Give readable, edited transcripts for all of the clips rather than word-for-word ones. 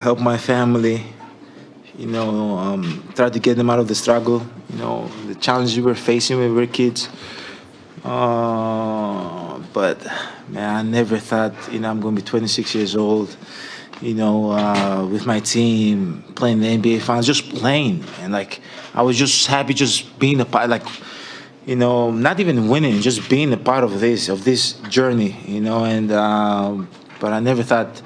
help my family, try to get them out of the struggle, the challenges we were facing when we were kids. But, man, I never thought, I'm going to be 26 years old, with my team, playing the NBA Finals, just playing. And, I was just happy just being a part, not even winning, just being a part of this journey, but I never thought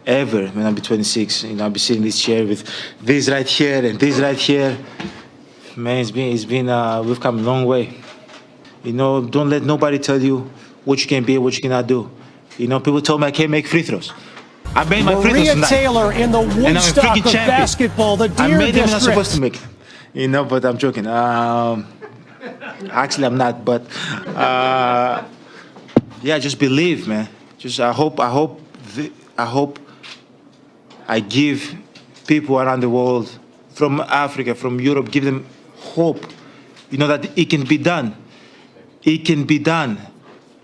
ever when I'll be 26, I'll be sitting in this chair with this right here and this right here. Man, it's been we've come a long way. Don't let nobody tell you what you can be and what you cannot do. People told me I can't make free throws. I made my free throws tonight. Taylor in the Woodstock of basketball, the Deer I made them, District. not supposed to make it. But I'm joking. Actually, I'm not. But yeah, just believe, man. Just I hope I give people around the world, from Africa, from Europe, give them hope. That it can be done. It can be done.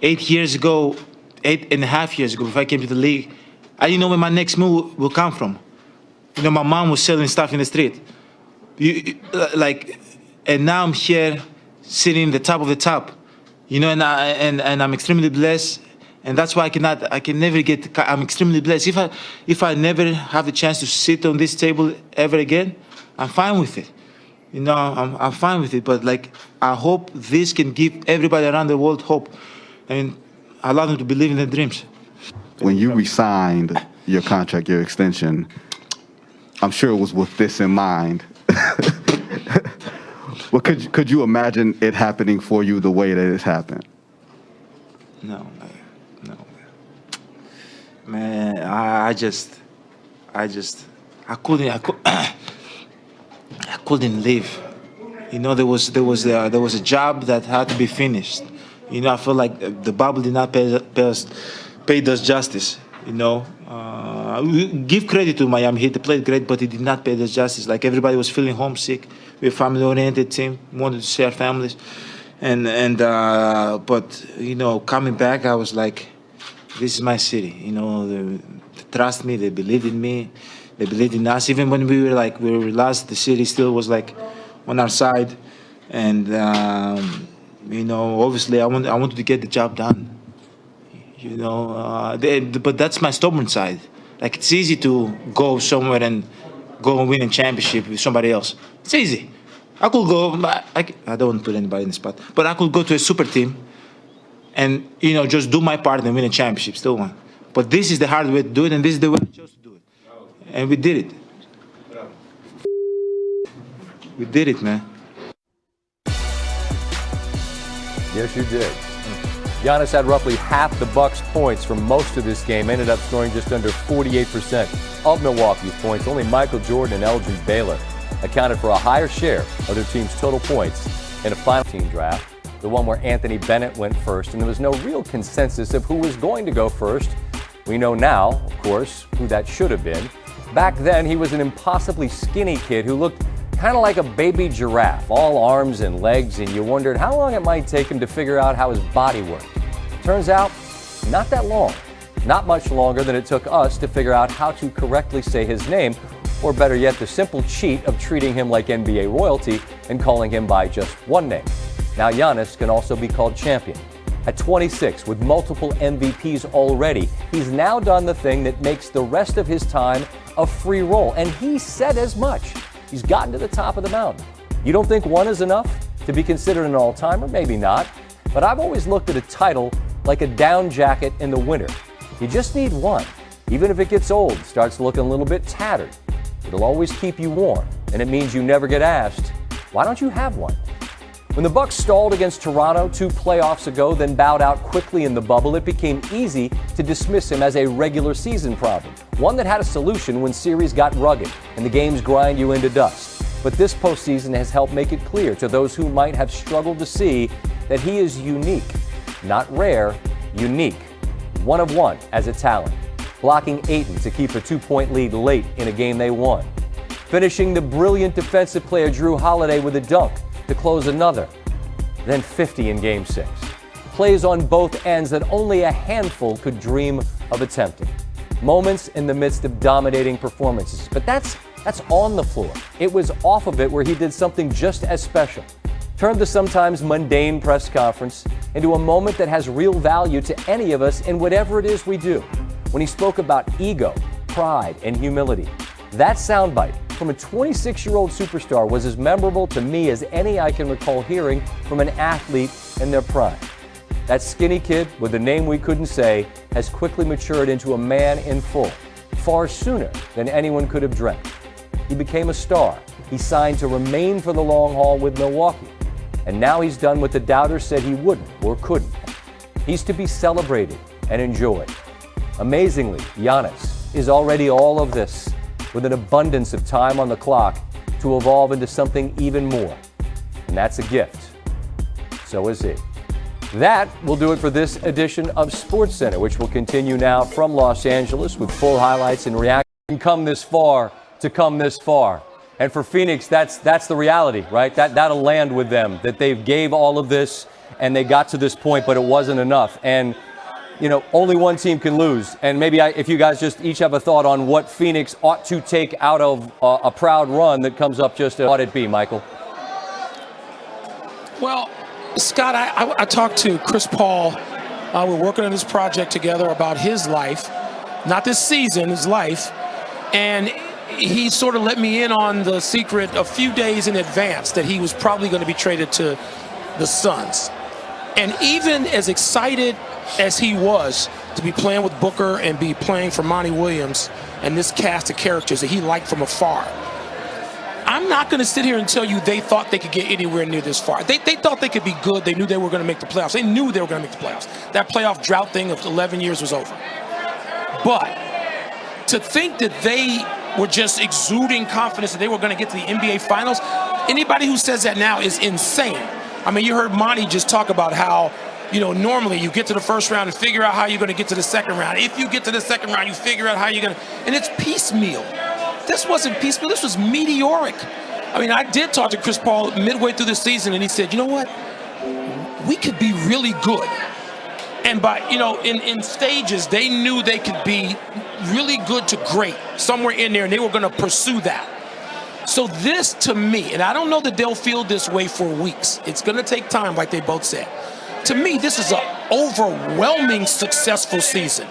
8.5 years ago, before I came to the league, I didn't know where my next move will come from. My mom was selling stuff in the street. And now I'm here, sitting in the top of the top. And I'm extremely blessed. And that's why I'm extremely blessed. If I never have the chance to sit on this table ever again, I'm fine with it. I'm fine with it. But I hope this can give everybody around the world hope and allow them to believe in their dreams. When you re-signed your contract, your extension, I'm sure it was with this in mind. Well, could you imagine it happening for you the way that it's happened? No. Man, I couldn't live. There was a job that had to be finished. I felt like the Bible did not pay us justice. We give credit to Miami Heat. They played great, but it did not pay us justice. Everybody was feeling homesick. We're a family-oriented team. Wanted to see our families, but coming back, I was like, this is my city. They trust me. They believed in me. They believed in us. Even when we were lost, the city still was on our side. And obviously, I wanted to get the job done. But that's my stubborn side. It's easy to go somewhere and go and win a championship with somebody else. It's easy. I could go. I don't want to put anybody in the spot, but I could go to a super team and just do my part and win a championship, still won. But this is the hard way to do it, and this is the way I chose to do it, and we did it. We did it, man. Yes, you did. Giannis had roughly half the Bucks' points for most of this game, ended up scoring just under 48% of Milwaukee's points. Only Michael Jordan and Elgin Baylor accounted for a higher share of their team's total points in a final team draft, the one where Anthony Bennett went first, and there was no real consensus of who was going to go first. We know now, of course, who that should have been. Back then, he was an impossibly skinny kid who looked kind of like a baby giraffe, all arms and legs, and you wondered how long it might take him to figure out how his body worked. Turns out, not that long. Not much longer than it took us to figure out how to correctly say his name, or better yet, the simple cheat of treating him like NBA royalty and calling him by just one name. Now Giannis can also be called champion. At 26, with multiple MVPs already, he's now done the thing that makes the rest of his time a free roll, and he said as much. He's gotten to the top of the mountain. You don't think one is enough to be considered an all-timer? Maybe not. But I've always looked at a title like a down jacket in the winter. You just need one. Even if it gets old, starts looking a little bit tattered, it'll always keep you warm, and it means you never get asked, why don't you have one? When the Bucks stalled against Toronto 2 playoffs ago, then bowed out quickly in the bubble, it became easy to dismiss him as a regular season problem, one that had a solution when series got rugged and the games grind you into dust. But this postseason has helped make it clear to those who might have struggled to see that he is unique, not rare, unique, one of one as a talent, blocking Ayton to keep a 2-point lead late in a game they won, finishing the brilliant defensive player Drew Holiday with a dunk to close another, then 50 in Game 6. Plays on both ends that only a handful could dream of attempting. moments in the midst of dominating performances. But that's on the floor. It was off of it where he did something just as special. Turned the sometimes mundane press conference into a moment that has real value to any of us in whatever it is we do. When he spoke about ego, pride, and humility. That soundbite from a 26-year-old superstar was as memorable to me as any I can recall hearing from an athlete in their prime. That skinny kid with a name we couldn't say has quickly matured into a man in full, far sooner than anyone could have dreamt. He became a star. He signed to remain for the long haul with Milwaukee. And now he's done what the doubters said he wouldn't or couldn't. He's to be celebrated and enjoyed. Amazingly, Giannis is already all of this, with an abundance of time on the clock to evolve into something even more. And that's a gift. So is he. That will do it for this edition of SportsCenter, which will continue now from Los Angeles with full highlights and reaction. Come this far to come this far. And for Phoenix, that's the reality, right? That'll land with them, that they gave all of this and they got to this point, but it wasn't enough. And, you know, only one team can lose. And maybe if you guys just each have a thought on what Phoenix ought to take out of a proud run that comes up just ought it be, Michael? Well, Scott, I talked to Chris Paul. We're working on this project together about his life, not this season, his life. And he sort of let me in on the secret a few days in advance that he was probably going to be traded to the Suns. And even as excited as he was to be playing with Booker and be playing for Monty Williams and this cast of characters that he liked from afar, I'm not going to sit here and tell you they thought they could get anywhere near this far. They thought they could be good. They knew they were going to make the playoffs. They knew they were going to make the playoffs. That playoff drought thing of 11 years was over. But to think that they were just exuding confidence that they were going to get to the NBA Finals, anybody who says that now is insane. I mean, you heard Monty just talk about how, you know, normally you get to the first round and figure out how you're going to get to the second round. If you get to the second round, you figure out how you're going to, and it's piecemeal. This wasn't piecemeal, this was meteoric. I mean, I did talk to Chris Paul midway through the season, and he said, you know what? We could be really good. And by, you know, in stages, they knew they could be really good to great, somewhere in there, and they were going to pursue that. So this, to me, and I don't know that they'll feel this way for weeks. It's going to take time, like they both said. To me, this is an overwhelming successful season.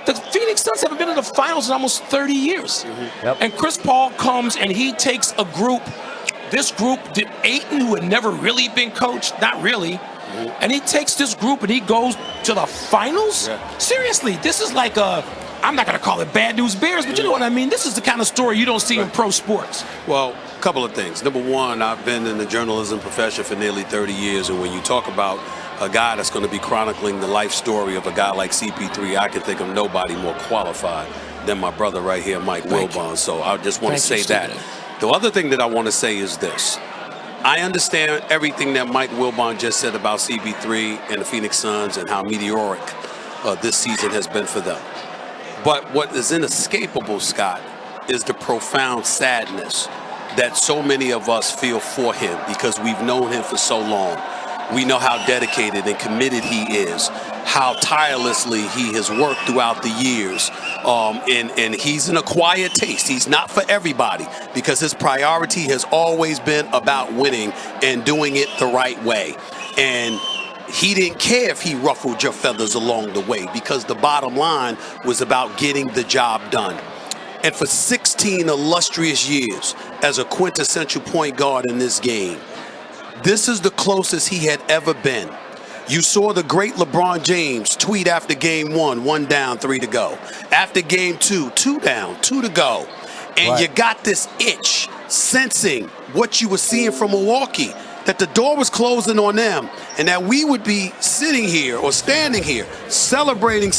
The Phoenix Suns haven't been in the finals in almost 30 years. Yep. And Chris Paul comes and he takes a group, this group, Ayton, who had never really been coached, not really, and he takes this group and he goes to the finals? Yeah. Seriously, this is like I'm not going to call it bad news bears, but you know what I mean? This is the kind of story you don't see in pro sports. Well, a couple of things. Number one, I've been in the journalism profession for nearly 30 years, and when you talk about a guy that's going to be chronicling the life story of a guy like CP3, I can think of nobody more qualified than my brother right here, Mike Wilbon. So I just want to say that. The other thing that I want to say is this. I understand everything that Mike Wilbon just said about CP3 and the Phoenix Suns and how meteoric this season has been for them. But what is inescapable, Scott, is the profound sadness that so many of us feel for him because we've known him for so long. We know how dedicated and committed he is, how tirelessly he has worked throughout the years. And he's an acquired taste. He's not for everybody because his priority has always been about winning and doing it the right way. And he didn't care if he ruffled your feathers along the way because the bottom line was about getting the job done. And for 16 illustrious years as a quintessential point guard in this game, this is the closest he had ever been. You saw the great LeBron James tweet after game 1 down, 3 to go. After game 2 down, 2 to go. And you got this itch, sensing what you were seeing from Milwaukee, that the door was closing on them and that we would be sitting here or standing here celebrating